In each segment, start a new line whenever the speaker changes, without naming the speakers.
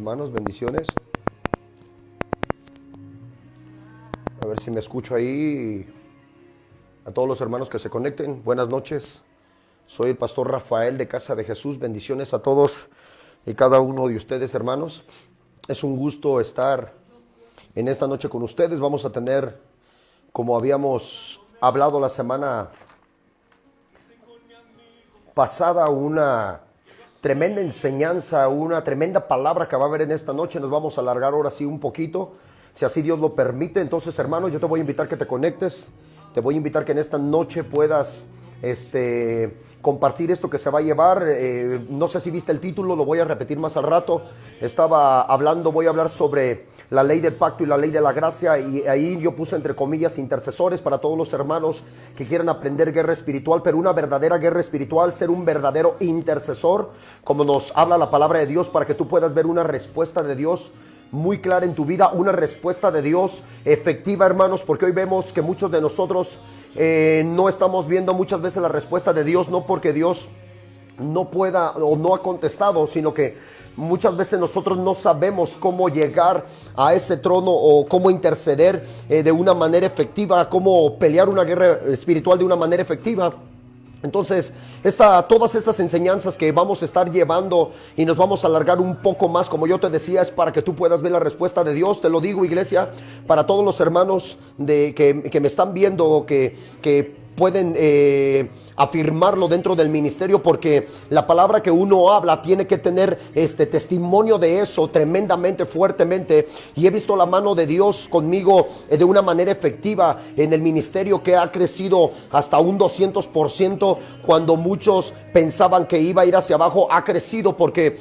hermanos, bendiciones. A ver si me escucho ahí. A todos los hermanos que se conecten, buenas noches. Soy el pastor Rafael de Casa de Jesús. Bendiciones a todos y cada uno de ustedes, hermanos. Es un gusto estar en esta noche con ustedes. Vamos a tener, como habíamos hablado la semana pasada, una tremenda enseñanza, una tremenda palabra que va a haber en esta noche. Nos vamos a alargar ahora sí un poquito, si así Dios lo permite. Entonces, hermanos, yo te voy a invitar que te conectes. Te voy a invitar que en esta noche puedas compartir esto que se va a llevar. No sé si viste el título, lo voy a repetir más al rato. Voy a hablar sobre la ley del pacto y la ley de la gracia, y ahí yo puse entre comillas intercesores para todos los hermanos que quieran aprender guerra espiritual, pero una verdadera guerra espiritual, ser un verdadero intercesor, como nos habla la palabra de Dios, para que tú puedas ver una respuesta de Dios muy clara en tu vida, una respuesta de Dios efectiva, hermanos, porque hoy vemos que muchos de nosotros no estamos viendo muchas veces la respuesta de Dios, no porque Dios no pueda o no ha contestado, sino que muchas veces nosotros no sabemos cómo llegar a ese trono o cómo interceder de una manera efectiva, cómo pelear una guerra espiritual de una manera efectiva. Entonces, todas estas enseñanzas que vamos a estar llevando y nos vamos a alargar un poco más, como yo te decía, es para que tú puedas ver la respuesta de Dios. Te lo digo, iglesia, para todos los hermanos que me están viendo o que pueden afirmarlo dentro del ministerio, porque la palabra que uno habla tiene que tener testimonio de eso tremendamente, fuertemente. Y he visto la mano de Dios conmigo de una manera efectiva en el ministerio, que ha crecido hasta un 200%, cuando muchos pensaban que iba a ir hacia abajo. Ha crecido porque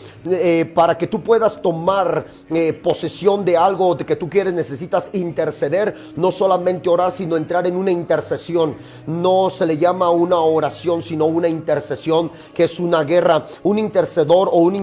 para que tú puedas tomar posesión de algo de que tú quieres, necesitas interceder, no solamente orar, sino entrar en una intercesión. No se le llama una oración, sino una intercesión, que es una guerra. Un intercedor o un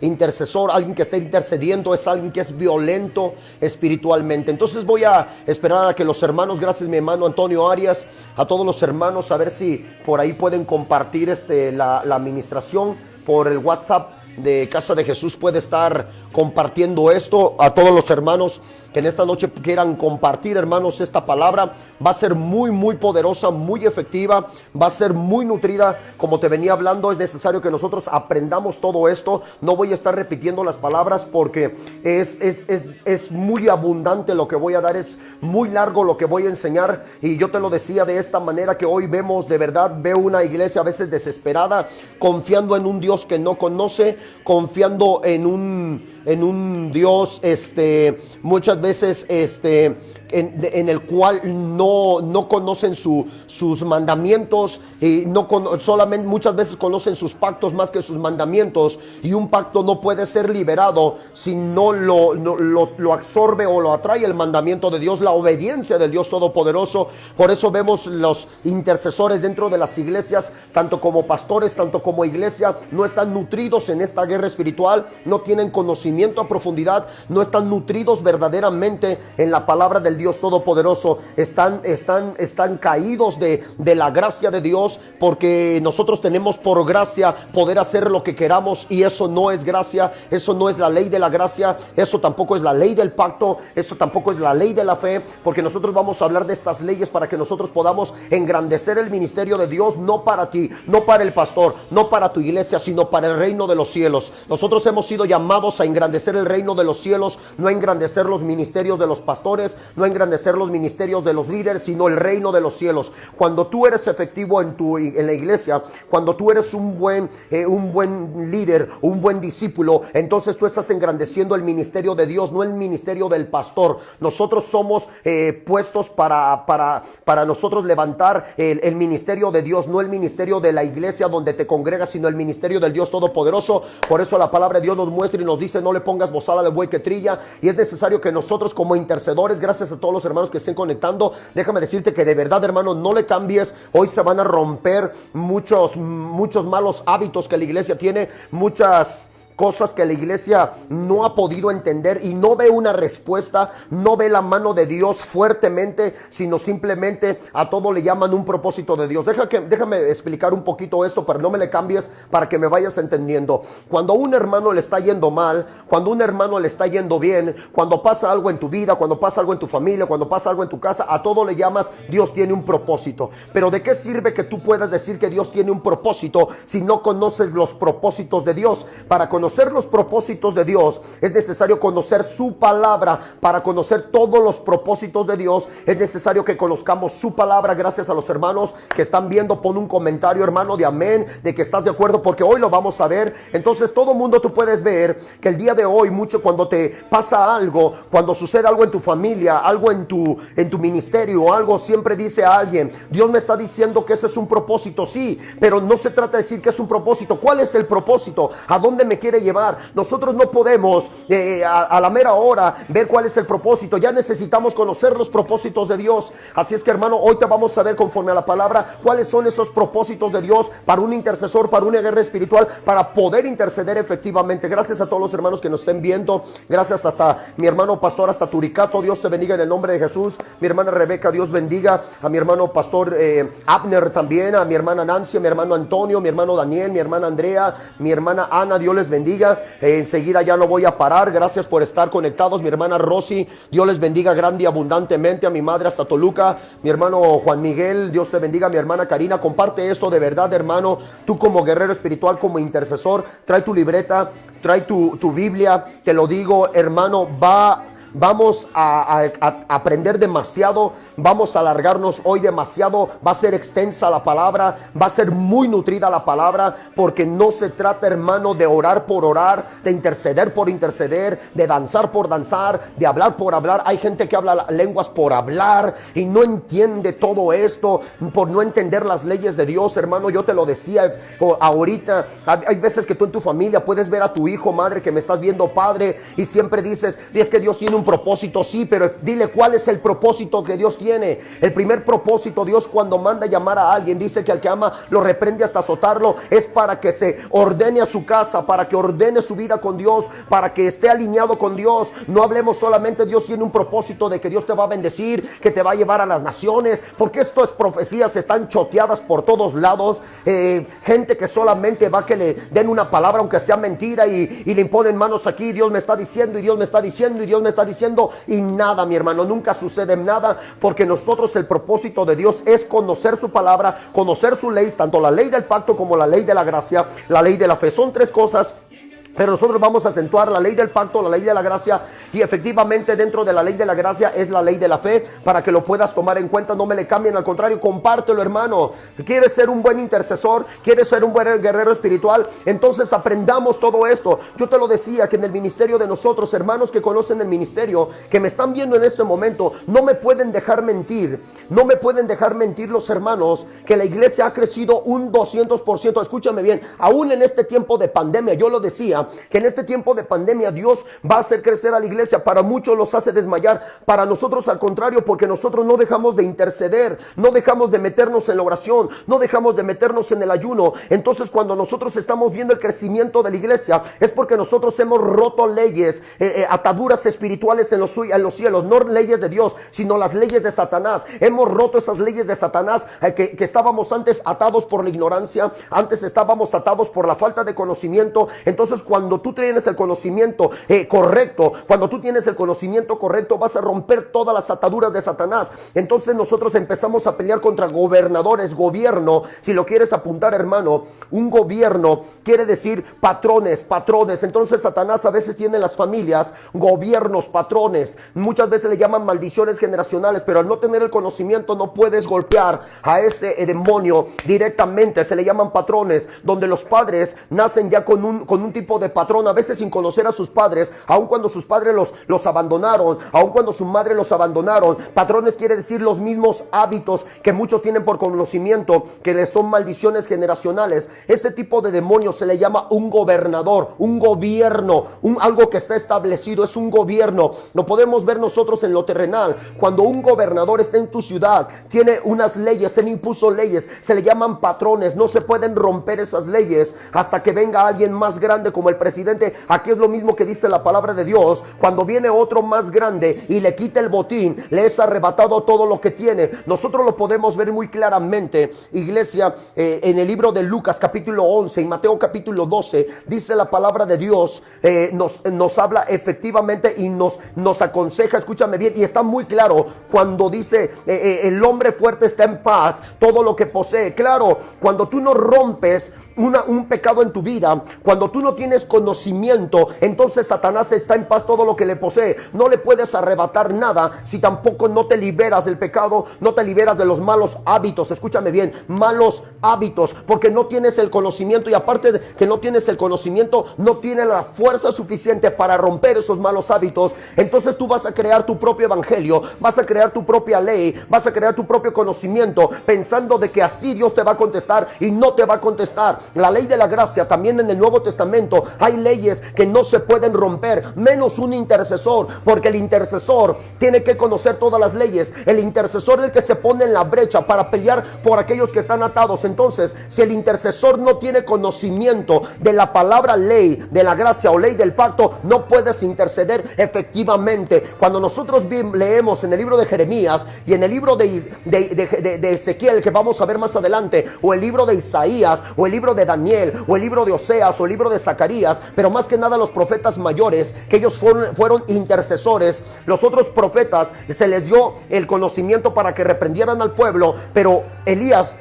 intercesor, alguien que esté intercediendo, es alguien que es violento espiritualmente. Entonces voy a esperar a que los hermanos, gracias mi hermano Antonio Arias, a todos los hermanos, a ver si por ahí pueden compartir la administración por el WhatsApp de Casa de Jesús. Puede estar compartiendo esto a todos los hermanos que en esta noche quieran compartir, hermanos. Esta palabra va a ser muy, muy poderosa, muy efectiva, va a ser muy nutrida. Como te venía hablando, es necesario que nosotros aprendamos todo esto. No voy a estar repitiendo las palabras porque es muy abundante lo que voy a dar, es muy largo lo que voy a enseñar. Y yo te lo decía de esta manera, que hoy vemos, de verdad, veo una iglesia a veces desesperada, confiando en un Dios que no conoce, confiando en un Dios muchas veces en el cual no conocen sus mandamientos, y solamente muchas veces conocen sus pactos más que sus mandamientos. Y un pacto no puede ser liberado si no lo absorbe o lo atrae el mandamiento de Dios, la obediencia del Dios Todopoderoso. Por eso vemos los intercesores dentro de las iglesias, tanto como pastores, tanto como iglesia, no están nutridos en esta guerra espiritual, no tienen conocimiento a profundidad, no están nutridos verdaderamente en la palabra del Dios Todopoderoso. Están caídos de la gracia de Dios, porque nosotros tenemos por gracia poder hacer lo que queramos, y eso no es gracia, eso no es la ley de la gracia, eso tampoco es la ley del pacto, eso tampoco es la ley de la fe, porque nosotros vamos a hablar de estas leyes para que nosotros podamos engrandecer el ministerio de Dios, no para ti, no para el pastor, no para tu iglesia, sino para el reino de los cielos. Nosotros hemos sido llamados a engrandecer el reino de los cielos, no a engrandecer los ministerios de los pastores, no a engrandecer los ministerios de los líderes, sino el reino de los cielos. Cuando tú eres efectivo en la iglesia, cuando tú eres un buen líder, un buen discípulo, entonces tú estás engrandeciendo el ministerio de Dios, no el ministerio del pastor. Nosotros somos puestos para nosotros levantar el ministerio de Dios, no el ministerio de la iglesia donde te congregas, sino el ministerio del Dios Todopoderoso. Por eso la palabra de Dios nos muestra y nos dice: no le pongas bozal al buey que trilla. Y es necesario que nosotros, como intercedores, gracias a todos los hermanos que estén conectando, déjame decirte que de verdad, hermano, no le cambies. Hoy se van a romper muchos malos hábitos que la iglesia tiene, muchas cosas que la iglesia no ha podido entender y no ve una respuesta, no ve la mano de Dios fuertemente, sino simplemente a todo le llaman un propósito de Dios. Déjame explicar un poquito esto, pero no me le cambies para que me vayas entendiendo. Cuando a un hermano le está yendo mal, cuando a un hermano le está yendo bien, cuando pasa algo en tu vida, cuando pasa algo en tu familia, cuando pasa algo en tu casa, a todo le llamas Dios tiene un propósito. Pero ¿de qué sirve que tú puedas decir que Dios tiene un propósito si no conoces los propósitos de Dios? Para conocer los propósitos de Dios es necesario conocer su palabra. Para conocer todos los propósitos de Dios es necesario que conozcamos su palabra. Gracias a los hermanos que están viendo, pon un comentario, hermano, de amén, de que estás de acuerdo, porque hoy lo vamos a ver. Entonces todo mundo tú puedes ver que el día de hoy, mucho cuando te pasa algo, cuando sucede algo en tu familia, algo en tu ministerio, algo, siempre dice a alguien, Dios me está diciendo que ese es un propósito. Sí, pero no se trata de decir que es un propósito. ¿Cuál es el propósito? ¿A dónde me quiere llevar? Nosotros no podemos a la mera hora ver cuál es el propósito. Ya necesitamos conocer los propósitos de Dios. Así es que, hermano, hoy te vamos a ver conforme a la palabra cuáles son esos propósitos de Dios para un intercesor, para una guerra espiritual, para poder interceder efectivamente. Gracias a todos los hermanos que nos estén viendo. Gracias hasta mi hermano pastor, hasta Turicato. Dios te bendiga en el nombre de Jesús. Mi hermana Rebeca, Dios bendiga. A mi hermano pastor Abner también, a mi hermana Nancy, a mi hermano Antonio, mi hermano Daniel, mi hermana Andrea, mi hermana Ana, Dios les bendiga. Enseguida ya no voy a parar. Gracias por estar conectados. Mi hermana Rosy, Dios les bendiga grande y abundantemente. A mi madre hasta Toluca, mi hermano Juan Miguel, Dios te bendiga. Mi hermana Karina, comparte esto de verdad, hermano. Tú como guerrero espiritual, como intercesor, trae tu libreta, trae tu Biblia. Te lo digo, hermano, vamos a aprender demasiado, vamos a alargarnos hoy demasiado, va a ser extensa la palabra, va a ser muy nutrida la palabra, porque no se trata, hermano, de orar por orar, de interceder por interceder, de danzar por danzar, de hablar por hablar. Hay gente que habla lenguas por hablar y no entiende todo esto, por no entender las leyes de Dios, hermano. Yo te lo decía ahorita, hay veces que tú en tu familia puedes ver a tu hijo, madre, que me estás viendo, padre, y siempre dices, es que Dios tiene un propósito. Sí, pero dile cuál es el propósito que Dios tiene. El primer propósito, Dios cuando manda llamar a alguien, dice que al que ama lo reprende hasta azotarlo, es para que se ordene a su casa, para que ordene su vida con Dios, para que esté alineado con Dios. No hablemos solamente, Dios tiene un propósito de que Dios te va a bendecir, que te va a llevar a las naciones, porque esto es profecías, están choteadas por todos lados. Gente que solamente va a que le den una palabra aunque sea mentira y le imponen manos aquí, Dios me está diciendo y Dios me está diciendo y Dios me está diciendo, y nada, mi hermano, nunca sucede nada, porque nosotros, el propósito de Dios es conocer su palabra, conocer su ley, tanto la ley del pacto como la ley de la gracia, la ley de la fe. Son tres cosas, pero nosotros vamos a acentuar la ley del pacto, la ley de la gracia, y efectivamente dentro de la ley de la gracia es la ley de la fe, para que lo puedas tomar en cuenta. No me le cambien, al contrario, compártelo, hermano. ¿Quieres ser un buen intercesor? ¿Quieres ser un buen guerrero espiritual? Entonces aprendamos todo esto. Yo te lo decía, que en el ministerio de nosotros, hermanos que conocen el ministerio, que me están viendo en este momento, no me pueden dejar mentir. No me pueden dejar mentir los hermanos, que la iglesia ha crecido un 200%. Escúchame bien, aún en este tiempo de pandemia, yo lo decía, que en este tiempo de pandemia Dios va a hacer crecer a la iglesia. Para muchos los hace desmayar, para nosotros al contrario, porque nosotros no dejamos de interceder, no dejamos de meternos en la oración, no dejamos de meternos en el ayuno. Entonces cuando nosotros estamos viendo el crecimiento de la iglesia, es porque nosotros hemos roto leyes, ataduras espirituales en los cielos, no leyes de Dios, sino las leyes de Satanás. Hemos roto esas leyes de Satanás, que estábamos antes atados por la ignorancia, antes estábamos atados por la falta de conocimiento. Entonces cuando tú tienes el conocimiento correcto, cuando tú tienes el conocimiento correcto, vas a romper todas las ataduras de Satanás. Entonces nosotros empezamos a pelear contra gobernadores, gobierno. Si lo quieres apuntar, hermano, un gobierno quiere decir patrones. Entonces Satanás a veces tiene en las familias gobiernos, patrones. Muchas veces le llaman maldiciones generacionales, pero al no tener el conocimiento no puedes golpear a ese demonio directamente. Se le llaman patrones, donde los padres nacen ya con un tipo de patrón, a veces sin conocer a sus padres, aun cuando sus padres los abandonaron, aun cuando su madre los abandonaron. Patrones quiere decir los mismos hábitos que muchos tienen por conocimiento, que les son maldiciones generacionales. Ese tipo de demonio se le llama un gobernador, un gobierno, algo que está establecido, es un gobierno. Lo podemos ver nosotros en lo terrenal. Cuando un gobernador está en tu ciudad, tiene unas leyes, él impuso leyes, se le llaman patrones. No se pueden romper esas leyes hasta que venga alguien más grande como el presidente. Aquí es lo mismo que dice la palabra de Dios. Cuando viene otro más grande y le quita el botín, le es arrebatado todo lo que tiene. Nosotros lo podemos ver muy claramente, iglesia, en el libro de Lucas capítulo 11 y Mateo capítulo 12. Dice la palabra de Dios, nos habla efectivamente y nos aconseja, escúchame bien, y está muy claro cuando dice el hombre fuerte está en paz todo lo que posee. Claro, cuando tú no rompes un pecado en tu vida, cuando tú no tienes conocimiento, entonces Satanás está en paz todo lo que le posee. No le puedes arrebatar nada si tampoco no te liberas del pecado, no te liberas de los malos hábitos. Escúchame bien, malos hábitos, porque no tienes el conocimiento, y aparte de que no tienes el conocimiento, no tienes la fuerza suficiente para romper esos malos hábitos. Entonces tú vas a crear tu propio evangelio, vas a crear tu propia ley, vas a crear tu propio conocimiento, pensando de que así Dios te va a contestar, y no te va a contestar. La ley de la gracia, también en el Nuevo Testamento hay leyes que no se pueden romper, menos un intercesor, porque el intercesor tiene que conocer todas las leyes. El intercesor es el que se pone en la brecha para pelear por aquellos que están atados. Entonces, si el intercesor no tiene conocimiento de la palabra ley de la gracia o ley del pacto, no puedes interceder efectivamente. Cuando nosotros leemos en el libro de Jeremías y en el libro de Ezequiel, que vamos a ver más adelante, o el libro de Isaías, o el libro de Daniel, o el libro de Oseas, o el libro de Zacarías, pero más que nada los profetas mayores, que ellos fueron intercesores. Los otros profetas se les dio el conocimiento para que reprendieran al pueblo, pero Elías,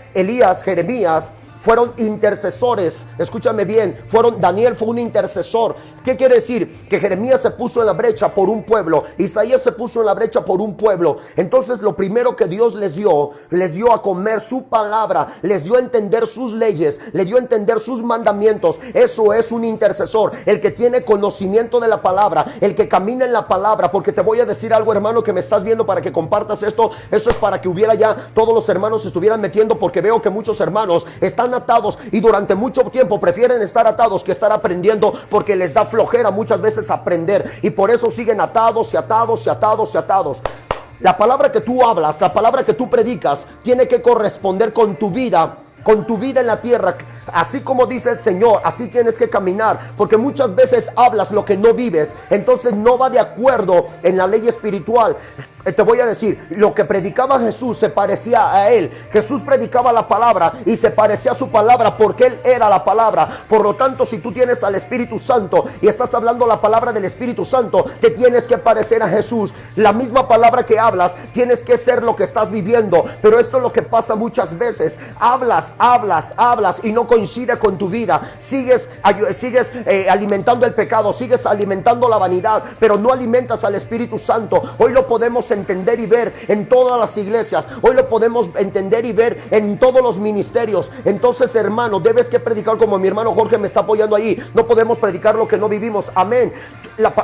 Jeremías fueron intercesores. Escúchame bien, Daniel fue un intercesor. ¿Qué quiere decir? Que Jeremías se puso en la brecha por un pueblo, Isaías se puso en la brecha por un pueblo. Entonces lo primero que Dios les dio a comer su palabra, les dio a entender sus leyes, les dio a entender sus mandamientos. Eso es un intercesor, el que tiene conocimiento de la palabra, el que camina en la palabra. Porque te voy a decir algo, hermano, que me estás viendo, para que compartas esto. Eso es para que hubiera ya todos los hermanos se estuvieran metiendo, porque veo que muchos hermanos están atados y durante mucho tiempo prefieren estar atados que estar aprendiendo, porque les da flojera muchas veces aprender, y por eso siguen atados y atados y atados y atados. La palabra que tú hablas, la palabra que tú predicas, tiene que corresponder con tu vida en la tierra. Así como dice el Señor, así tienes que caminar, porque muchas veces hablas lo que no vives, entonces no va de acuerdo en la ley espiritual. Te voy a decir, lo que predicaba Jesús se parecía a él. Jesús predicaba la palabra y se parecía a su palabra, porque él era la palabra. Por lo tanto, si tú tienes al Espíritu Santo y estás hablando la palabra del Espíritu Santo, te tienes que parecer a Jesús. La misma palabra que hablas, tienes que ser lo que estás viviendo. Pero esto es lo que pasa muchas veces. Hablas y no coincide con tu vida. Sigues alimentando el pecado, sigues alimentando la vanidad, pero no alimentas al Espíritu Santo. Hoy lo podemos entender y ver en todas las iglesias. Hoy lo podemos entender y ver en todos los ministerios. Entonces, hermano, debes que predicar como mi hermano Jorge me está apoyando ahí. No podemos predicar lo que no vivimos. Amén.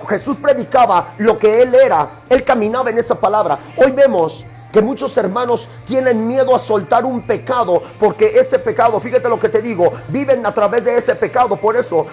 Jesús predicaba lo que él era. Él caminaba en esa palabra. Hoy vemos que muchos hermanos tienen miedo a soltar un pecado, porque ese pecado, fíjate lo que te digo, viven a través de ese pecado. Por eso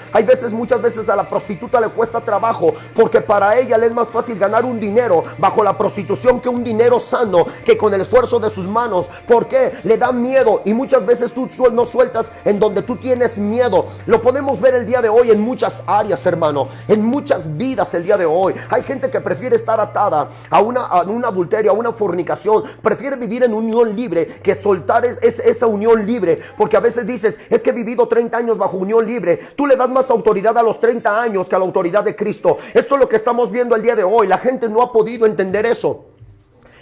muchas veces a la prostituta le cuesta trabajo, porque para ella le es más fácil ganar un dinero bajo la prostitución que un dinero sano, que con el esfuerzo de sus manos. ¿Por qué? Le da miedo, y muchas veces tú no sueltas en donde tú tienes miedo. Lo podemos ver el día de hoy en muchas áreas, hermano, en muchas vidas el día de hoy. Hay gente que prefiere estar atada a un adulterio, a una fornicación. Prefiere vivir en unión libre que soltar esa unión libre, porque a veces dices, es que he vivido 30 años bajo unión libre. Tú le das más autoridad a los 30 años que a la autoridad de Cristo. Esto es lo que estamos viendo el día de hoy. La gente no ha podido entender eso.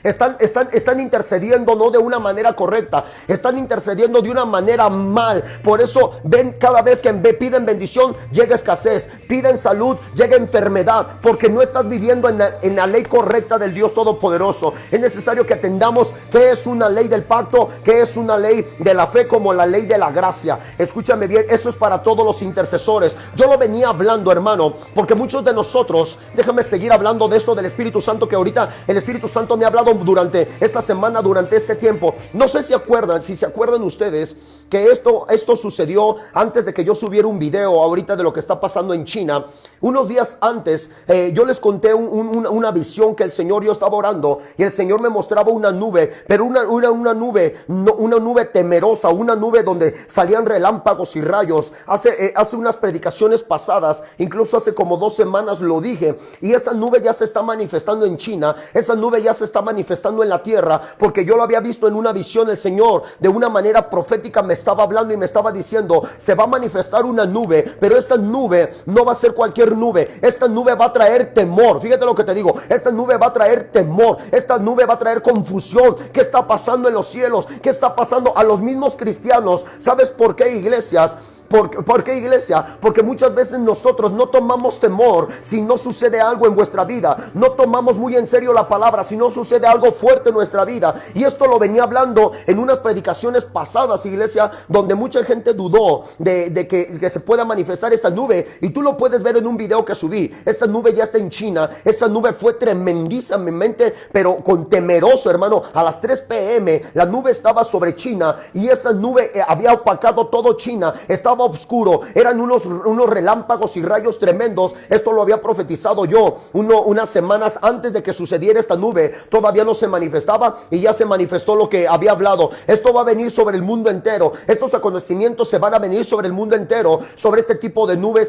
Están intercediendo no de una manera correcta, están intercediendo de una manera mal. Por eso ven, cada vez que piden bendición llega escasez, piden salud, llega enfermedad, porque no estás viviendo en la ley correcta del Dios Todopoderoso. Es necesario que atendamos qué es una ley del pacto, qué es una ley de la fe, como la ley de la gracia. Escúchame bien, eso es para todos los intercesores. Yo lo venía hablando, hermano, porque muchos de nosotros, déjame seguir hablando de esto del Espíritu Santo, que ahorita el Espíritu Santo me ha hablado hablado durante esta semana, durante este tiempo. No sé si se acuerdan ustedes que esto sucedió antes de que yo subiera un video ahorita de lo que está pasando en China. Unos días antes yo les conté una visión que el Señor, yo estaba orando y el Señor me mostraba una nube, pero una nube temerosa, una nube donde salían relámpagos y rayos. Hace unas predicaciones pasadas, incluso hace como 2 semanas lo dije, y esa nube ya se está manifestando en China, esa nube ya se está manifestando en la tierra, porque yo lo había visto en una visión. El Señor de una manera profética me estaba hablando y me estaba diciendo: se va a manifestar una nube, pero esta nube no va a ser cualquier nube, esta nube va a traer temor. Fíjate lo que te digo, esta nube va a traer temor, esta nube va a traer confusión. ¿Qué está pasando en los cielos? ¿Qué está pasando a los mismos cristianos? ¿Sabes por qué, iglesias? ¿Por qué, iglesia? Porque muchas veces nosotros no tomamos temor si no sucede algo en vuestra vida. No tomamos muy en serio la palabra si no sucede algo fuerte en nuestra vida. Y esto lo venía hablando en unas predicaciones pasadas, iglesia, donde mucha gente dudó de que se pueda manifestar esta nube. Y tú lo puedes ver en un video que subí. Esta nube ya está en China. Esta nube fue tremendísimamente, pero con temeroso, hermano. A las 3 p.m. la nube estaba sobre China y esa nube había opacado todo China. Estaba oscuro, eran unos relámpagos y rayos tremendos. Esto lo había profetizado yo unas semanas antes de que sucediera esta nube. Todavía no se manifestaba y ya se manifestó lo que había hablado. Esto va a venir sobre el mundo entero. Estos acontecimientos se van a venir sobre el mundo entero, sobre este tipo de nube,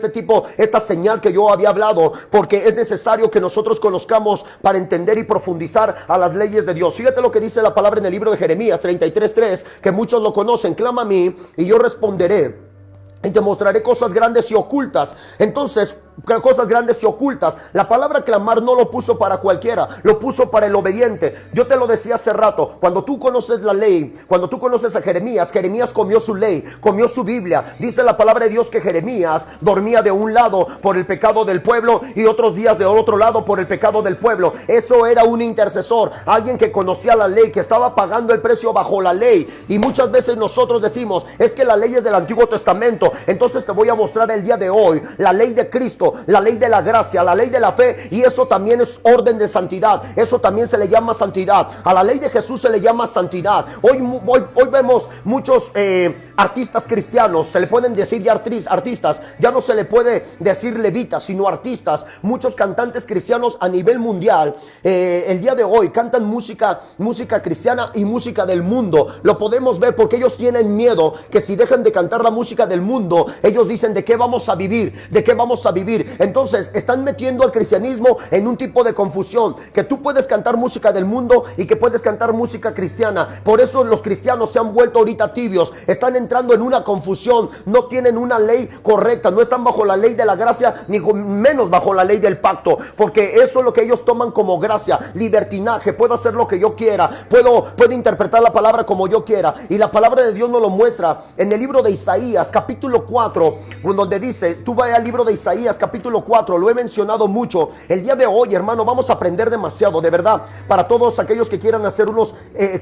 esta señal que yo había hablado, porque es necesario que nosotros conozcamos para entender y profundizar a las leyes de Dios. Fíjate lo que dice la palabra en el libro de Jeremías 33:3, que muchos lo conocen: clama a mí y yo responderé y te mostraré cosas grandes y ocultas. Entonces, cosas grandes y ocultas. La palabra clamar no lo puso para cualquiera, lo puso para el obediente. Yo te lo decía hace rato, cuando tú conoces la ley, cuando tú conoces a Jeremías comió su ley, comió su Biblia. Dice la palabra de Dios que Jeremías dormía de un lado por el pecado del pueblo y otros días de otro lado por el pecado del pueblo. Eso era un intercesor, alguien que conocía la ley, que estaba pagando el precio bajo la ley. Y muchas veces nosotros decimos: es que la ley es del Antiguo Testamento. Entonces te voy a mostrar el día de hoy la ley de Cristo, la ley de la gracia, la ley de la fe, y eso también es orden de santidad. Eso también se le llama santidad. A la ley de Jesús se le llama santidad. Hoy vemos muchos artistas cristianos, se le pueden decir ya artistas, ya no se le puede decir levitas, sino artistas. Muchos cantantes cristianos a nivel mundial el día de hoy cantan música cristiana y música del mundo. Lo podemos ver porque ellos tienen miedo que si dejan de cantar la música del mundo, ellos dicen: ¿de qué vamos a vivir? ¿De qué vamos a vivir? Entonces están metiendo al cristianismo en un tipo de confusión, que tú puedes cantar música del mundo y que puedes cantar música cristiana. Por eso los cristianos se han vuelto ahorita tibios, están entrando en una confusión, no tienen una ley correcta, no están bajo la ley de la gracia, ni menos bajo la ley del pacto, porque eso es lo que ellos toman como gracia, libertinaje. Puedo hacer lo que yo quiera, puedo interpretar la palabra como yo quiera, y la palabra de Dios nos lo muestra en el libro de Isaías capítulo 4, donde dice, tú vaya al libro de Isaías capítulo 4, lo he mencionado mucho. El día de hoy, hermano, vamos a aprender demasiado, de verdad, para todos aquellos que quieran hacer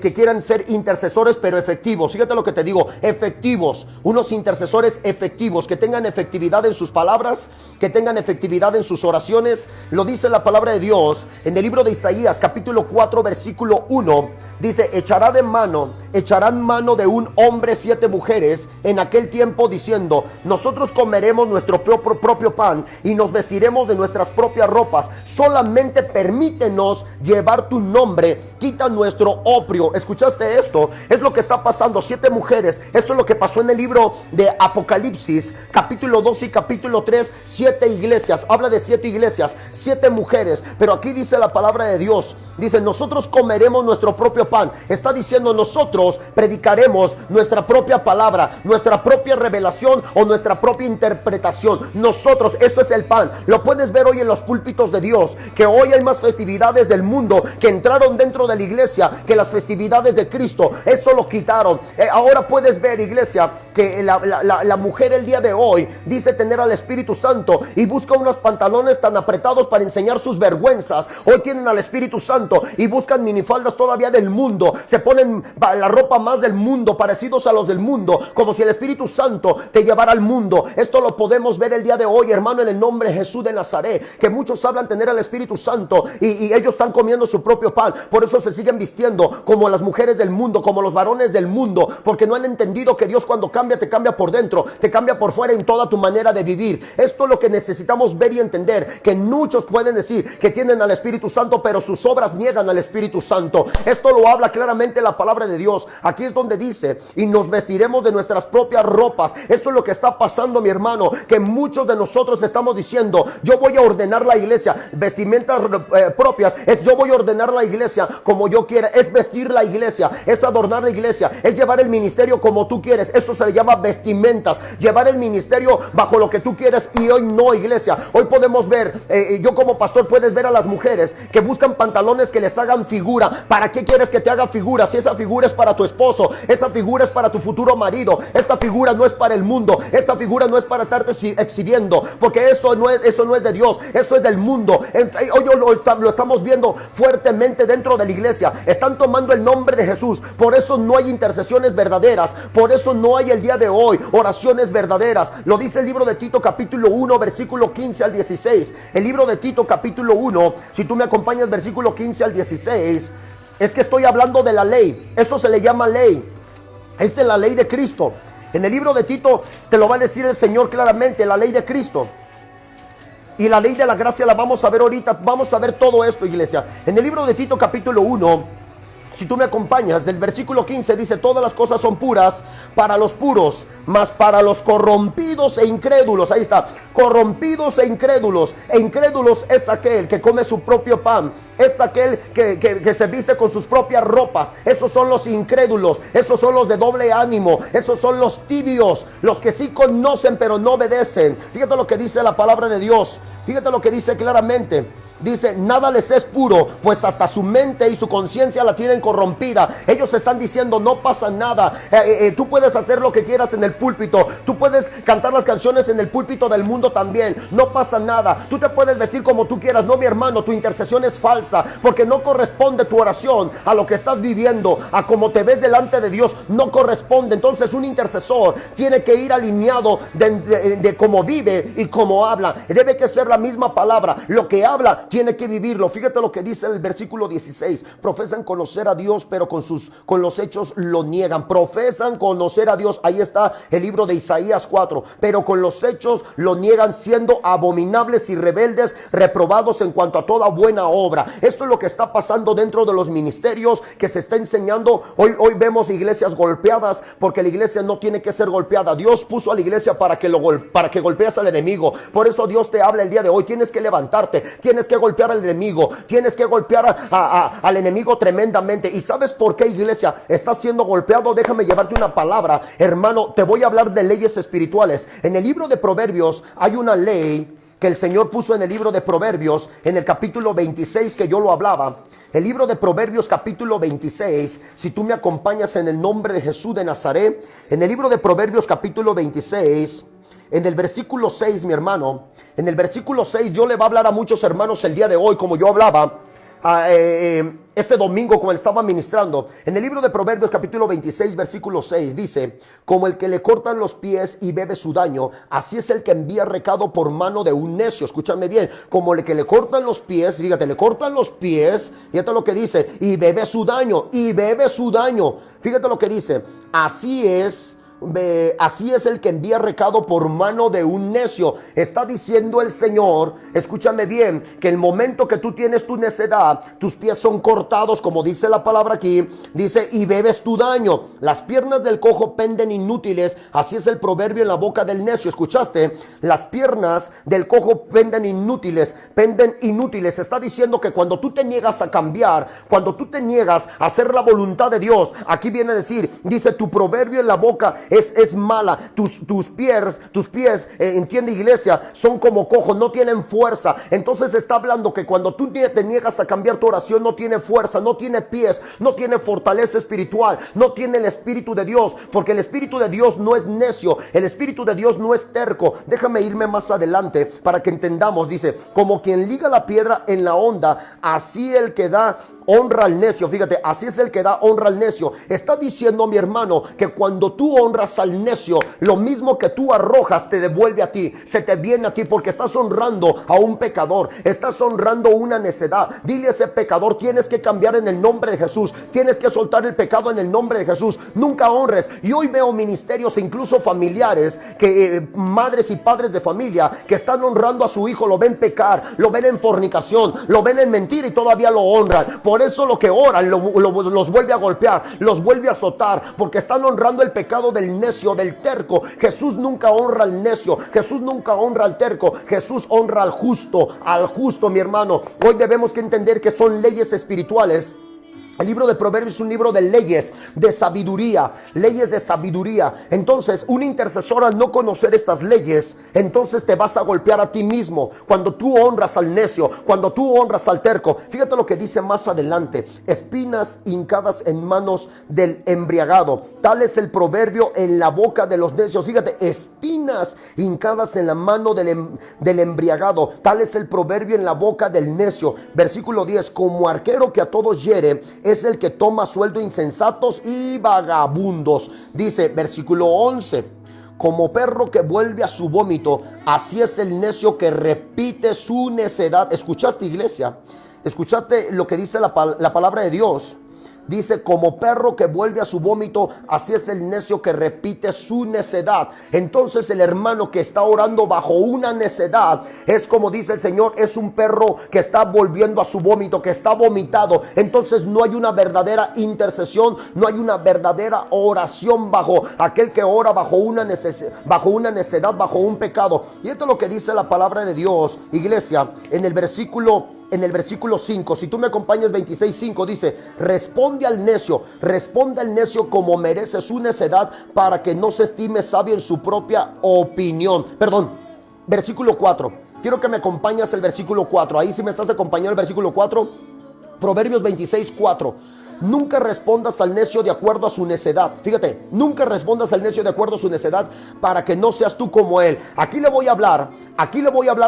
que quieran ser intercesores, pero efectivos. Fíjate lo que te digo, efectivos, unos intercesores efectivos, que tengan efectividad en sus palabras, que tengan efectividad en sus oraciones. Lo dice la palabra de Dios en el libro de Isaías capítulo 4 versículo 1, dice: echarán mano de un hombre 7 mujeres en aquel tiempo, diciendo: nosotros comeremos nuestro propio pan y nos vestiremos de nuestras propias ropas. Solamente permítenos llevar tu nombre, quita nuestro oprio. ¿Escuchaste esto? Es lo que está pasando. 7 mujeres. Esto es lo que pasó en el libro de Apocalipsis capítulo 2 y capítulo 3. 7 iglesias, habla de 7 iglesias, 7 mujeres. Pero aquí dice la palabra de Dios, dice: nosotros comeremos nuestro propio pan. Está diciendo: nosotros predicaremos nuestra propia palabra, nuestra propia revelación o nuestra propia interpretación. Nosotros, eso es el pan. Lo puedes ver hoy en los púlpitos de Dios, que hoy hay más festividades del mundo que entraron dentro de la iglesia que las festividades de Cristo. Eso lo quitaron. Ahora puedes ver, iglesia, que la mujer el día de hoy dice tener al Espíritu Santo y busca unos pantalones tan apretados para enseñar sus vergüenzas. Hoy tienen al Espíritu Santo y buscan minifaldas todavía del mundo. Se ponen la ropa más del mundo, parecidos a los del mundo, como si el Espíritu Santo te llevara al mundo. Esto lo podemos ver el día de hoy, hermano, en en el nombre de Jesús de Nazaret, que muchos hablan tener al Espíritu Santo y ellos están comiendo su propio pan. Por eso se siguen vistiendo como las mujeres del mundo, como los varones del mundo, porque no han entendido que Dios cuando cambia, te cambia por dentro, te cambia por fuera en toda tu manera de vivir. Esto es lo que necesitamos ver y entender, que muchos pueden decir que tienen al Espíritu Santo, pero sus obras niegan al Espíritu Santo. Esto lo habla claramente la palabra de Dios. Aquí es donde dice, y nos vestiremos de nuestras propias ropas. Esto es lo que está pasando, mi hermano, que muchos de nosotros estamos diciendo, yo voy a ordenar la iglesia, vestimentas propias, es yo voy a ordenar la iglesia como yo quiera, es vestir la iglesia, es adornar la iglesia, es llevar el ministerio como tú quieres. Eso se le llama vestimentas, llevar el ministerio bajo lo que tú quieres. Y hoy no, iglesia, hoy podemos ver, yo como pastor puedes ver a las mujeres que buscan pantalones que les hagan figura. ¿Para qué quieres que te haga figura? Si esa figura es para tu esposo, esa figura es para tu futuro marido, esta figura no es para el mundo, esa figura no es para estarte exhibiendo, porque eso no es de Dios, eso es del mundo. Hoy lo estamos viendo fuertemente dentro de la iglesia. Están tomando el nombre de Jesús, por eso no hay intercesiones verdaderas, por eso no hay el día de hoy oraciones verdaderas. Lo dice el libro de Tito capítulo 1 versículo 15 al 16. El libro de Tito capítulo 1, si tú me acompañas, versículo 15 al 16, es que estoy hablando de la ley. Esto se le llama ley. Esta es la ley de Cristo. En el libro de Tito te lo va a decir el Señor claramente, la ley de Cristo. Y la ley de la gracia la vamos a ver ahorita. Vamos a ver todo esto, iglesia. En el libro de Tito capítulo 1, si tú me acompañas, del versículo 15 dice, todas las cosas son puras para los puros, mas para los corrompidos e incrédulos, ahí está, corrompidos e incrédulos es aquel que come su propio pan, es aquel que se viste con sus propias ropas. Esos son los incrédulos, esos son los de doble ánimo, esos son los tibios, los que sí conocen pero no obedecen. Fíjate lo que dice la palabra de Dios, fíjate lo que dice claramente. Dice, nada les es puro, pues hasta su mente y su conciencia la tienen corrompida. Ellos están diciendo, no pasa nada. Tú puedes hacer lo que quieras en el púlpito. Tú puedes cantar las canciones en el púlpito del mundo también. No pasa nada. Tú te puedes vestir como tú quieras. No, mi hermano, tu intercesión es falsa, porque no corresponde tu oración a lo que estás viviendo, a cómo te ves delante de Dios. No corresponde. Entonces un intercesor tiene que ir alineado de cómo vive y cómo habla. Debe que ser la misma palabra. Lo que habla tiene que vivirlo. Fíjate lo que dice el versículo 16. Profesan conocer a Dios, pero con los hechos lo niegan. Profesan conocer a Dios. Ahí está el libro de Isaías 4. Pero con los hechos lo niegan, siendo abominables y rebeldes, reprobados en cuanto a toda buena obra. Esto es lo que está pasando dentro de los ministerios que se está enseñando. Hoy vemos iglesias golpeadas, porque la iglesia no tiene que ser golpeada. Dios puso a la iglesia para que golpees al enemigo. Por eso Dios te habla el día de hoy. Tienes que levantarte, tienes que golpear al enemigo, tienes que golpear al enemigo tremendamente. ¿Y sabes por qué, iglesia, estás siendo golpeado? Déjame llevarte una palabra, hermano. Te voy a hablar de leyes espirituales. En el libro de Proverbios hay una ley que el Señor puso en el libro de Proverbios, en el capítulo 26, que yo lo hablaba. El libro de Proverbios capítulo 26, si tú me acompañas en el nombre de Jesús de Nazaret, en el libro de Proverbios capítulo 26, en el versículo 6, mi hermano, en el versículo 6, Dios le va a hablar a muchos hermanos el día de hoy, como yo hablaba este domingo cuando estaba ministrando. En el libro de Proverbios capítulo 26 versículo 6 dice, como el que le cortan los pies y bebe su daño, así es el que envía recado por mano de un necio. Escúchame bien, como el que le cortan los pies, fíjate, le cortan los pies, fíjate lo que dice, y bebe su daño, fíjate lo que dice, así es el que envía recado por mano de un necio. Está diciendo el Señor, escúchame bien, que el momento que tú tienes tu necedad, tus pies son cortados, como dice la palabra aquí, dice, y bebes tu daño. Las piernas del cojo penden inútiles, así es el proverbio en la boca del necio. ¿Escuchaste? Las piernas del cojo penden inútiles. Está diciendo que cuando tú te niegas a cambiar, cuando tú te niegas a hacer la voluntad de Dios, aquí viene a decir, dice, tu proverbio en la boca es mala, tus pies, entiende, iglesia, son como cojos, no tienen fuerza. Entonces está hablando que cuando tú te niegas a cambiar tu oración, no tiene fuerza, no tiene pies, no tiene fortaleza espiritual, no tiene el Espíritu de Dios, porque el Espíritu de Dios no es necio, el Espíritu de Dios no es terco. Déjame irme más adelante para que entendamos. Dice, como quien liga la piedra en la honda, así el que da honra al necio. Fíjate, así es el que da honra al necio. Está diciendo, mi hermano, que cuando tú honras honras al necio, lo mismo que tú arrojas te devuelve a ti, se te viene a ti, porque estás honrando a un pecador, estás honrando una necedad. Dile a ese pecador: tienes que cambiar en el nombre de Jesús, tienes que soltar el pecado en el nombre de Jesús. Nunca honres. Y hoy veo ministerios, incluso familiares, que madres y padres de familia que están honrando a su hijo, lo ven pecar, lo ven en fornicación, lo ven en mentira y todavía lo honran. Por eso lo que oran los vuelve a golpear, los vuelve a azotar, porque están honrando el pecado del necio, del terco. Jesús nunca honra al necio, Jesús nunca honra al terco, Jesús honra al justo, mi hermano. Hoy debemos que entender que son leyes espirituales. El libro de Proverbios es un libro de leyes, de sabiduría, leyes de sabiduría. Entonces, un intercesor, al no conocer estas leyes, entonces te vas a golpear a ti mismo. Cuando tú honras al necio, cuando tú honras al terco. Fíjate lo que dice más adelante: espinas hincadas en manos del embriagado, tal es el proverbio en la boca de los necios. Fíjate, espinas hincadas en la mano del embriagado, tal es el proverbio en la boca del necio. Versículo 10: como arquero que a todos hiere, es el que toma sueldo insensatos y vagabundos. Dice versículo 11: como perro que vuelve a su vómito, así es el necio que repite su necedad. ¿Escuchaste, iglesia? ¿Escuchaste lo que dice la palabra de Dios? Dice: como perro que vuelve a su vómito, así es el necio que repite su necedad. Entonces el hermano que está orando bajo una necedad es, como dice el Señor, es un perro que está volviendo a su vómito, que está vomitado. Entonces no hay una verdadera intercesión, no hay una verdadera oración bajo aquel que ora bajo una necedad, bajo un pecado. Y esto es lo que dice la palabra de Dios, iglesia, en el versículo 5, si tú me acompañas, 26:5, dice: responde al necio como merece su necedad, para que no se estime sabio en su propia opinión. Versículo 4. Quiero que me acompañes el versículo 4. Ahí, si me estás acompañando, el versículo 4. Proverbios 26:4. Nunca respondas al necio de acuerdo a su necedad. Fíjate, nunca respondas al necio de acuerdo a su necedad, para que no seas tú como él. Aquí le voy a hablar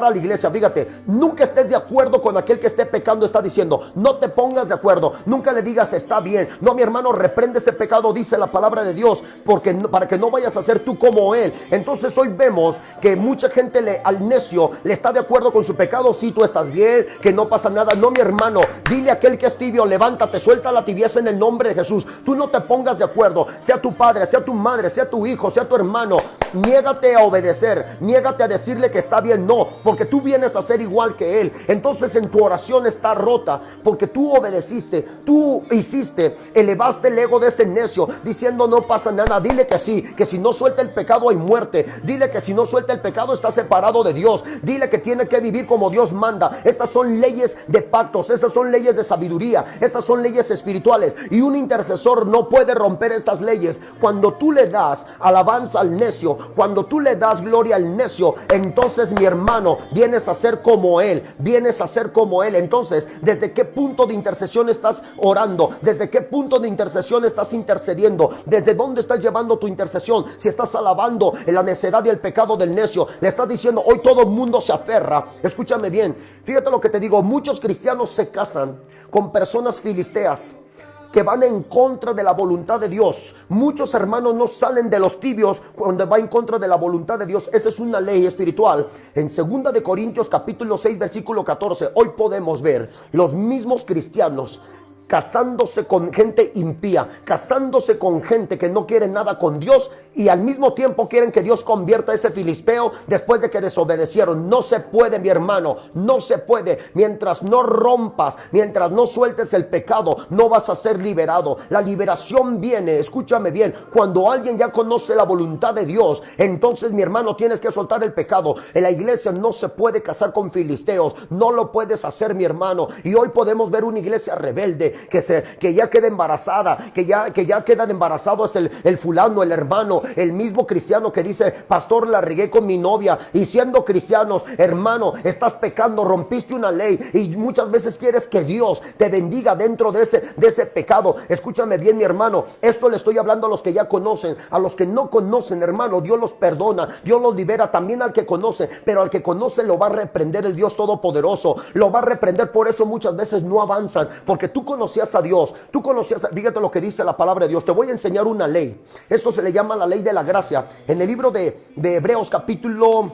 a la iglesia. Fíjate, nunca estés de acuerdo con aquel que esté pecando. Está diciendo, no te pongas de acuerdo. Nunca le digas está bien. No, mi hermano, reprende ese pecado, dice la palabra de Dios, porque para que no vayas a ser tú como él. Entonces hoy vemos que mucha gente al necio le está de acuerdo con su pecado. Si tú estás bien, que no pasa nada. No, mi hermano, dile a aquel que es tibio: levántate, suelta la tibieza en el nombre de Jesús. Tú no te pongas de acuerdo, sea tu padre, sea tu madre, sea tu hijo, sea tu hermano. Niégate a obedecer, niégate a decirle que está bien. No, porque tú vienes a ser igual que él. Entonces en tu oración está rota, porque tú obedeciste, tú hiciste, elevaste el ego de ese necio, diciendo no pasa nada. Dile que sí, que si no suelta el pecado hay muerte. Dile que si no suelta el pecado está separado de Dios. Dile que tiene que vivir como Dios manda. Estas son leyes de pactos, esas son leyes de sabiduría, estas son leyes espirituales. Y un intercesor no puede romper estas leyes. Cuando tú le das alabanza al necio, cuando tú le das gloria al necio, entonces, mi hermano, vienes a ser como él, vienes a ser como él. Entonces, ¿desde qué punto de intercesión estás orando? ¿Desde qué punto de intercesión estás intercediendo? ¿Desde dónde estás llevando tu intercesión? Si estás alabando en la necedad y el pecado del necio, le estás diciendo, hoy todo el mundo se aferra. Escúchame bien, fíjate lo que te digo: muchos cristianos se casan con personas filisteas que van en contra de la voluntad de Dios. Muchos hermanos no salen de los tibios cuando va en contra de la voluntad de Dios. Esa es una ley espiritual. En 2 de Corintios capítulo 6 versículo 14, hoy podemos ver los mismos cristianos casándose con gente impía, casándose con gente que no quiere nada con Dios, y al mismo tiempo quieren que Dios convierta a ese filisteo después de que desobedecieron. No se puede, mi hermano, no se puede. Mientras no rompas, mientras no sueltes el pecado, no vas a ser liberado. La liberación viene, escúchame bien, cuando alguien ya conoce la voluntad de Dios. Entonces, mi hermano, tienes que soltar el pecado. En la iglesia no se puede casar con filisteos, no lo puedes hacer, mi hermano. Y hoy podemos ver una iglesia rebelde que ya queda embarazada, que ya quedan embarazados el fulano, el hermano, el mismo cristiano que dice, pastor, la regué con mi novia. Y siendo cristianos, hermano, estás pecando, rompiste una ley, y muchas veces quieres que Dios te bendiga dentro de ese pecado. Escúchame bien, mi hermano, esto le estoy hablando a los que ya conocen. A los que no conocen, hermano, Dios los perdona, Dios los libera. También al que conoce, pero al que conoce lo va a reprender el Dios Todopoderoso, lo va a reprender. Por eso muchas veces no avanzan, porque tú conoces conocías a Dios, fíjate lo que dice la palabra de Dios. Te voy a enseñar una ley. Esto se le llama la ley de la gracia. En el libro de Hebreos capítulo,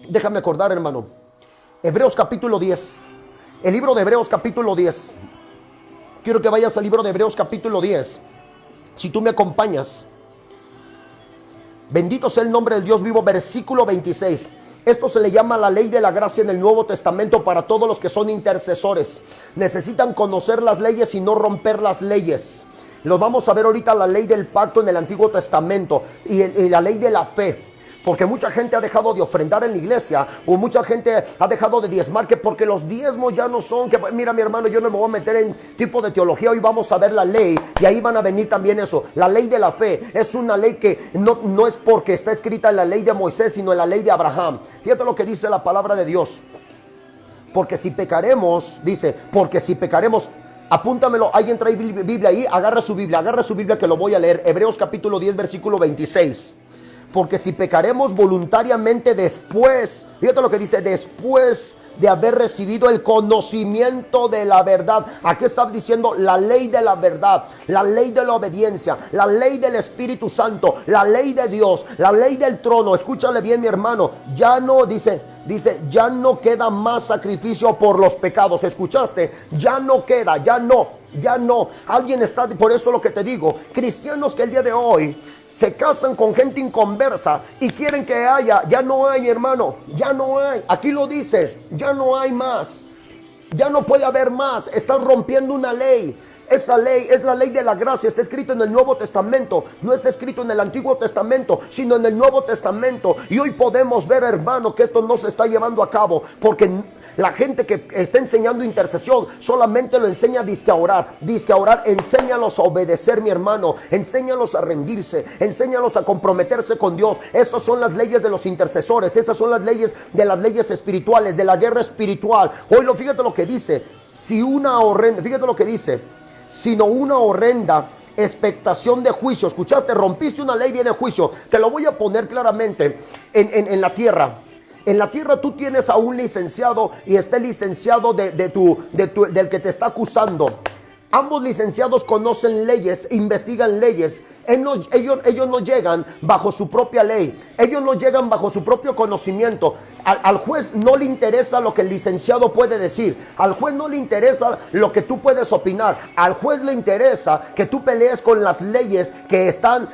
déjame acordar, hermano. Hebreos capítulo 10. El libro de Hebreos capítulo 10. Quiero que vayas al libro de Hebreos capítulo 10. Si tú me acompañas. Bendito sea el nombre del Dios vivo. Versículo 26. Esto se le llama la ley de la gracia en el Nuevo Testamento para todos los que son intercesores. Necesitan conocer las leyes y no romper las leyes. Los vamos a ver ahorita, la ley del pacto en el Antiguo Testamento y la ley de la fe. Porque mucha gente ha dejado de ofrendar en la iglesia, o mucha gente ha dejado de diezmar, que porque los diezmos ya no son, que mira mi hermano, yo no me voy a meter en tipo de teología. Hoy vamos a ver la ley y ahí van a venir también eso. La ley de la fe es una ley que no es porque está escrita en la ley de Moisés, sino en la ley de Abraham. Fíjate lo que dice la palabra de Dios. Porque si pecaremos, dice, porque si pecaremos, apúntamelo, alguien trae Biblia ahí, agarra su Biblia que lo voy a leer. Hebreos capítulo 10 versículo 26. Porque si pecaremos voluntariamente después, fíjate lo que dice, después de haber recibido el conocimiento de la verdad. Aquí está diciendo la ley de la verdad, la ley de la obediencia, la ley del Espíritu Santo, la ley de Dios, la ley del trono. Escúchale bien, mi hermano, ya no dice, ya no queda más sacrificio por los pecados. ¿Escuchaste? Ya no queda, ya no. Alguien está, por eso lo que te digo, cristianos que el día de hoy se casan con gente inconversa y quieren que haya, ya no hay, mi hermano, ya no hay. Aquí lo dice, ya no hay más, ya no puede haber más. Están rompiendo una ley. Esa ley es la ley de la gracia. Está escrito en el Nuevo Testamento. No está escrito en el Antiguo Testamento, sino en el Nuevo Testamento. Y hoy podemos ver, hermano, que esto no se está llevando a cabo, porque la gente que está enseñando intercesión solamente lo enseña dizque a orar. Enséñalos a obedecer, mi hermano. Enséñalos a rendirse. Enséñalos a comprometerse con Dios. Esas son las leyes de los intercesores. Esas son las leyes de las leyes espirituales, de la guerra espiritual. Hoy fíjate lo que dice. Fíjate lo que dice. Sino una horrenda expectación de juicio. ¿Escuchaste? Rompiste una ley, viene juicio. Te lo voy a poner claramente en la tierra. En la tierra tú tienes a un licenciado y está el licenciado del que te está acusando. Ambos licenciados conocen leyes, investigan leyes. Ellos no llegan bajo su propia ley. Ellos no llegan bajo su propio conocimiento. Al juez no le interesa lo que el licenciado puede decir. Al juez no le interesa lo que tú puedes opinar. Al juez le interesa que tú pelees con las leyes que están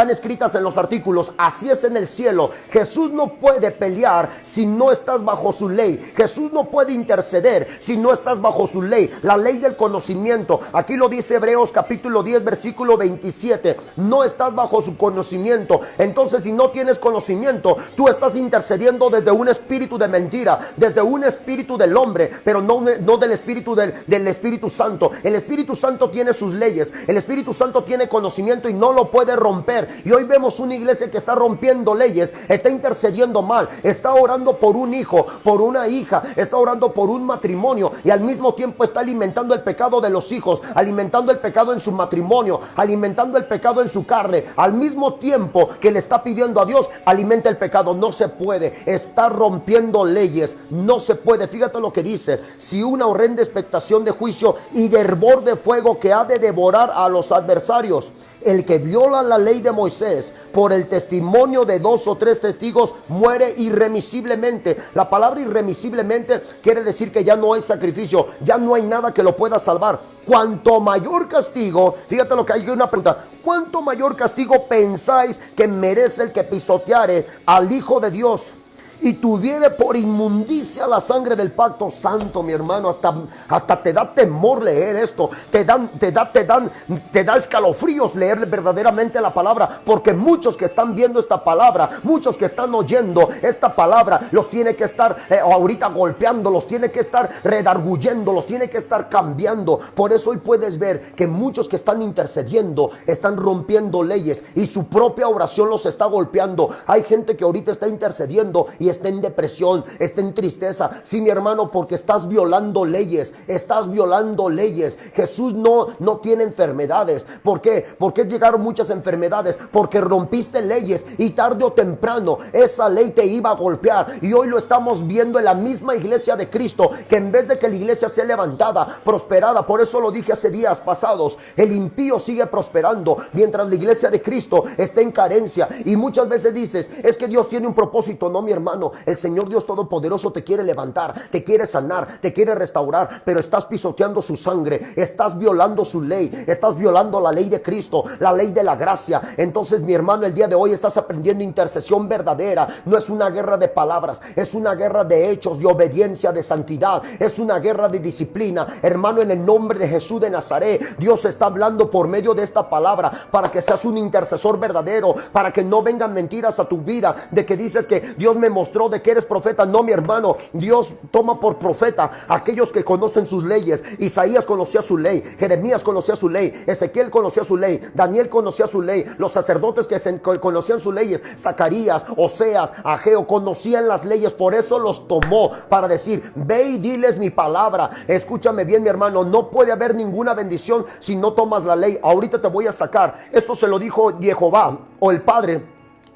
escritas en los artículos. Así es en el cielo. Jesús no puede pelear si no estás bajo su ley. Jesús no puede interceder si no estás bajo su ley. La ley del conocimiento. Aquí lo dice Hebreos capítulo 10 versículo 27. No estás bajo su conocimiento. Entonces, si no tienes conocimiento, tú estás intercediendo desde un espíritu de mentira, desde un espíritu del hombre, pero no del espíritu del Espíritu Santo. El Espíritu Santo tiene sus leyes. El Espíritu Santo tiene conocimiento y no lo puede romper. Y hoy vemos una iglesia que está rompiendo leyes, está intercediendo mal, está orando por un hijo, por una hija, está orando por un matrimonio y al mismo tiempo está alimentando el pecado de los hijos, alimentando el pecado en su matrimonio, alimentando el pecado en su carne, al mismo tiempo que le está pidiendo a Dios, alimenta el pecado. No se puede, está rompiendo leyes, no se puede. Fíjate lo que dice: si una horrenda expectación de juicio y de hervor de fuego que ha de devorar a los adversarios. El que viola la ley de Moisés por el testimonio de 2 o 3 testigos muere irremisiblemente. La palabra irremisiblemente quiere decir que ya no hay sacrificio, ya no hay nada que lo pueda salvar. Cuanto mayor castigo, fíjate lo que hay una pregunta: ¿cuánto mayor castigo pensáis que merece el que pisoteare al Hijo de Dios y tuviere por inmundicia la sangre del pacto santo? Mi hermano, hasta te da temor leer esto, te da escalofríos leer verdaderamente la palabra, porque muchos que están viendo esta palabra, muchos que están oyendo esta palabra, los tiene que estar ahorita golpeando, los tiene que estar redarguyendo, los tiene que estar cambiando. Por eso hoy puedes ver que muchos que están intercediendo están rompiendo leyes y su propia oración los está golpeando. Hay gente que ahorita está intercediendo y está en depresión, está en tristeza. Sí, mi hermano, porque estás violando leyes, estás violando leyes. Jesús no tiene enfermedades. ¿Por qué? ¿Por qué llegaron muchas enfermedades? Porque rompiste leyes y tarde o temprano esa ley te iba a golpear. Y hoy lo estamos viendo en la misma iglesia de Cristo, que en vez de que la iglesia sea levantada, prosperada, por eso lo dije hace días pasados, el impío sigue prosperando mientras la iglesia de Cristo está en carencia. Y muchas veces dices, es que Dios tiene un propósito. No, mi hermano, el Señor Dios Todopoderoso te quiere levantar, te quiere sanar, te quiere restaurar, pero estás pisoteando su sangre, estás violando su ley, estás violando la ley de Cristo, la ley de la gracia. Entonces, mi hermano, el día de hoy estás aprendiendo intercesión verdadera. No es una guerra de palabras, es una guerra de hechos, de obediencia, de santidad, es una guerra de disciplina. Hermano, en el nombre de Jesús de Nazaret, Dios está hablando por medio de esta palabra para que seas un intercesor verdadero, para que no vengan mentiras a tu vida de que dices que Dios me mostró de que eres profeta. No, mi hermano, Dios toma por profeta a aquellos que conocen sus leyes. Isaías conocía su ley, Jeremías conocía su ley, Ezequiel conocía su ley, Daniel conocía su ley, los sacerdotes que conocían sus leyes, Zacarías, Oseas, Ageo, conocían las leyes. Por eso los tomó para decir, ve y diles mi palabra. Escúchame bien, mi hermano, no puede haber ninguna bendición si no tomas la ley. Ahorita te voy a sacar. Eso se lo dijo Jehová, o el Padre.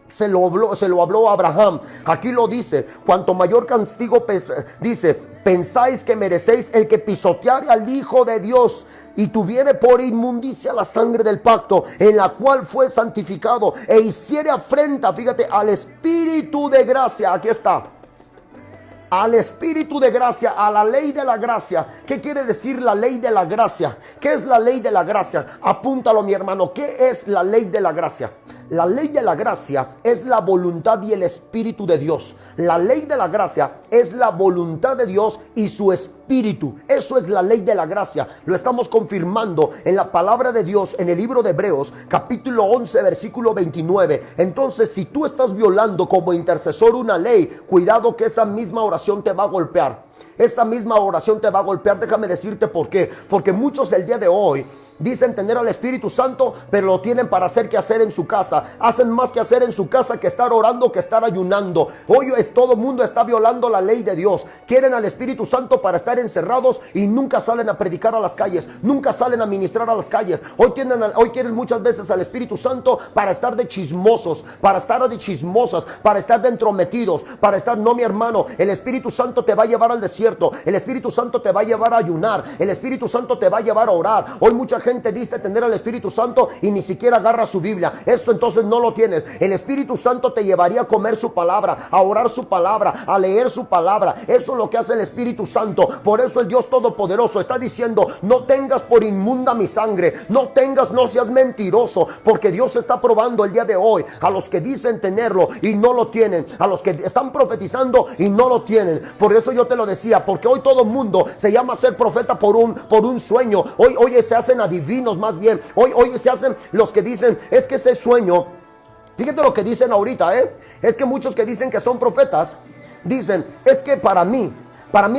Se lo habló a Abraham. Aquí lo dice: cuanto mayor castigo dice, pensáis que merecéis el que pisoteare al Hijo de Dios y tuviere por inmundicia la sangre del pacto, en la cual fue santificado, e hiciere afrenta, fíjate, al Espíritu de gracia. Aquí está. Al Espíritu de gracia, a la ley de la gracia. ¿Qué quiere decir la ley de la gracia? ¿Qué es la ley de la gracia? Apúntalo, mi hermano. ¿Qué es la ley de la gracia? La ley de la gracia es la voluntad y el Espíritu de Dios. La ley de la gracia es la voluntad de Dios y su Espíritu. Eso es la ley de la gracia. Lo estamos confirmando en la palabra de Dios en el libro de Hebreos, capítulo 11, versículo 29. Entonces, si tú estás violando como intercesor una ley, cuidado que esa misma oración te va a golpear. Esa misma oración te va a golpear. Déjame decirte por qué. Porque muchos el día de hoy dicen tener al Espíritu Santo, pero lo tienen para hacer que hacer en su casa. Hacen más que hacer en su casa que estar orando, que estar ayunando. Hoy todo el mundo está violando la ley de Dios. Quieren al Espíritu Santo para estar encerrados y nunca salen a predicar a las calles, nunca salen a ministrar a las calles. Hoy quieren muchas veces al Espíritu Santo para estar de chismosos, para estar de chismosas, para estar de entrometidos, para estar... No, mi hermano, el Espíritu Santo te va a llevar al desierto. El Espíritu Santo te va a llevar a ayunar. El Espíritu Santo te va a llevar a orar. Hoy mucha gente dice tener al Espíritu Santo y ni siquiera agarra su Biblia. Eso entonces no lo tienes. El Espíritu Santo te llevaría a comer su palabra, a orar su palabra, a leer su palabra. Eso es lo que hace el Espíritu Santo. Por eso el Dios Todopoderoso está diciendo: no tengas por inmunda mi sangre, no seas mentiroso, porque Dios está probando el día de hoy a los que dicen tenerlo y no lo tienen, a los que están profetizando y no lo tienen. Por eso yo te lo decía, porque hoy todo el mundo se llama ser profeta por un sueño. Hoy se hacen adivinos, más bien. Hoy se hacen los que dicen, es que ese sueño, fíjate lo que dicen ahorita, es que muchos que dicen que son profetas, dicen, es que para mí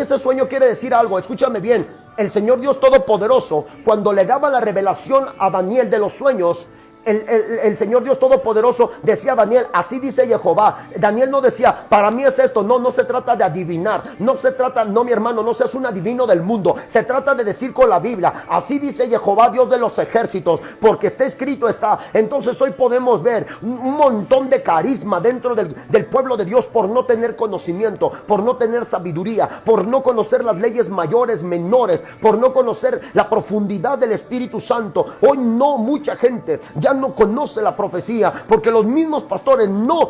este sueño quiere decir algo. Escúchame bien, el Señor Dios Todopoderoso, cuando le daba la revelación a Daniel de los sueños, el Señor Dios Todopoderoso decía a Daniel, así dice Jehová. Daniel no decía, para mí es esto. No se trata de adivinar. No, mi hermano, no seas un adivino del mundo. Se trata de decir con la Biblia, así dice Jehová, Dios de los ejércitos, porque está escrito está. Entonces hoy podemos ver un montón de carisma dentro del pueblo de Dios por no tener conocimiento, por no tener sabiduría, por no conocer las leyes mayores, menores, por no conocer la profundidad del Espíritu Santo. Hoy mucha gente ya no conoce la profecía, porque los mismos pastores no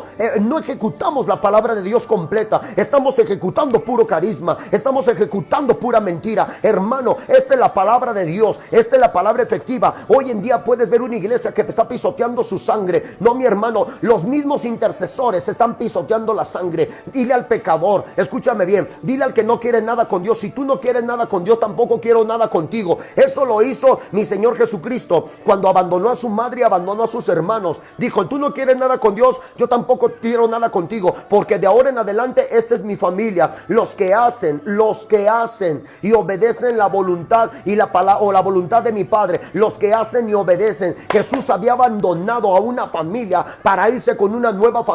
ejecutamos la palabra de Dios completa. Estamos ejecutando puro carisma, estamos ejecutando pura mentira. Hermano, esta es la palabra de Dios, esta es la palabra efectiva. Hoy en día puedes ver una iglesia que está pisoteando su sangre. No, mi hermano, los mismos intercesores están pisoteando la sangre. Dile al pecador, escúchame bien, dile al que no quiere nada con Dios, si tú no quieres nada con Dios, tampoco quiero nada contigo. Eso lo hizo mi Señor Jesucristo cuando abandonó a su madre, abandonó a sus hermanos. Dijo, tú no quieres nada con Dios, yo tampoco quiero nada contigo, porque de ahora en adelante esta es mi familia. Los que hacen y obedecen la voluntad y la voluntad de mi Padre, los que hacen y obedecen. Jesús había abandonado a una familia para irse con una nueva familia.